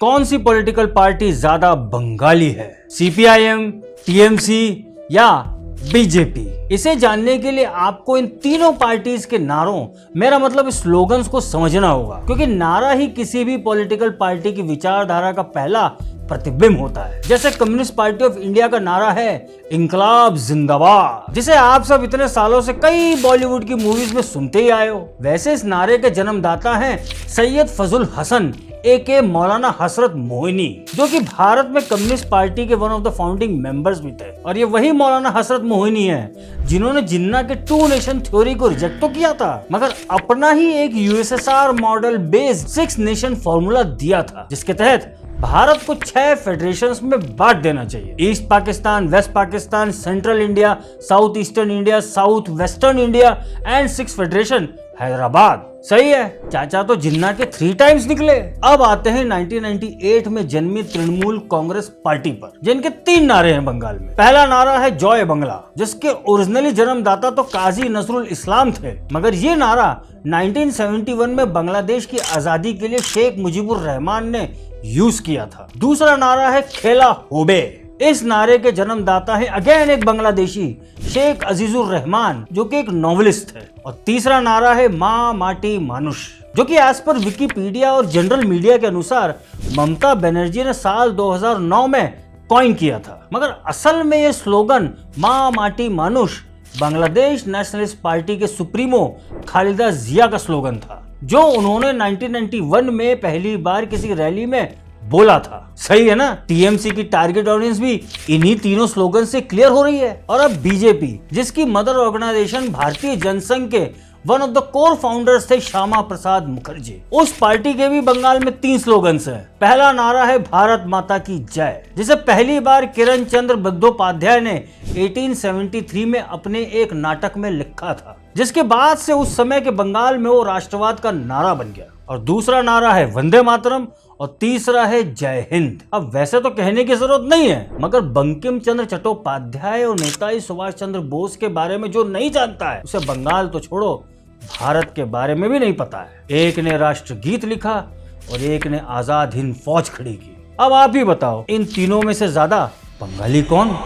कौन सी political party ज्यादा बंगाली है, सीपीआईएम, टीएमसी या बीजेपी? इसे जानने के लिए आपको इन तीनों पार्टीज के नारों, मेरा मतलब स्लोगन्स को समझना होगा, क्योंकि नारा ही किसी भी पॉलिटिकल पार्टी की विचारधारा का पहला प्रतिबिंब होता है। जैसे कम्युनिस्ट पार्टी ऑफ इंडिया का नारा है इंकलाब जिंदाबाद, जिसे आप सब इतने सालों से कई बॉलीवुड की मूवीज में सुनते ही आए हो। वैसे इस नारे के जन्मदाता हैं सैयद फजल हसन एके मौलाना हसरत मोइनी, जो कि भारत में कम्युनिस्ट पार्टी के one of the founding members भी थे। और ये वही मौलाना हसरत मोइनी है जिन्होंने जिन्ना के टू नेशन थ्योरी को रिजेक्ट तो किया था, मगर अपना ही एक USSR model based 6 nation formula दिया था, जिसके तहत भारत को 6 फेडरेशंस में बांट देना चाहिए। East Pakistan, west Pakistan, central India, south eastern India, south western India and 6 federation Hyderabad. सही है, चाचा तो जिन्ना के 3 टाइम्स निकले। अब आते हैं 1998 में जन्मी तृणमूल कांग्रेस पार्टी पर, जिनके 3 नारे हैं बंगाल में। पहला नारा है जय बंगला, जिसके ओरिजिनली जन्मदाता तो काजी नजरुल इस्लाम थे, मगर ये नारा 1971 में बांग्लादेश की आजादी के लिए शेख मुजीबुर रहमान ने यूज किया था। दूसरा नारा है खेला होबे, इस नारे के जन्मदाता है अगेन एक बांग्लादेशी शेख अजीजुर रहमान, जो कि एक नॉवेलिस्ट थे। और तीसरा नारा है माँ माटी मानुष, जो कि एज पर विकिपीडिया और जनरल मीडिया के अनुसार ममता बनर्जी ने साल 2009 में कॉइन किया था, मगर असल में ये स्लोगन माँ माटी मानुष बांग्लादेश नेशनलिस्ट पार्टी के सुप्रीमो खालिदा जिया का स्लोगन था, जो उन्होंने 1991 में पहली बार किसी रैली में बोला था। सही है ना? टीएमसी की टारगेट ऑडियंस भी इन्हीं तीनों स्लोगन से क्लियर हो रही है। और अब बीजेपी, जिसकी मदर ऑर्गेनाइजेशन भारतीय जनसंघ के one of the core founders थे श्यामा प्रसाद मुखर्जी, उस पार्टी के भी बंगाल में 3 स्लोगन्स हैं। पहला नारा है भारत माता की जय, जिसे पहली बार किरण चंद्र बंदोपाध्याय ने 1873 में अपने एक नाटक में लिखा था, जिसके बाद से उस समय के बंगाल में वो राष्ट्रवाद का नारा बन गया। और दूसरा नारा है वंदे मातरम और तीसरा है जय हिंद। अब वैसे तो कहने की जरूरत नहीं है, मगर बंकिम चंद्र चट्टोपाध्याय और नेताजी सुभाष चंद्र बोस के बारे में जो नहीं जानता है, उसे बंगाल तो छोड़ो भारत के बारे में भी नहीं पता है। एक ने राष्ट्रगीत लिखा और एक ने आजाद हिंद फौज खड़ी की। अब आप ही बताओ, इन तीनों में से ज्यादा बंगाली कौन?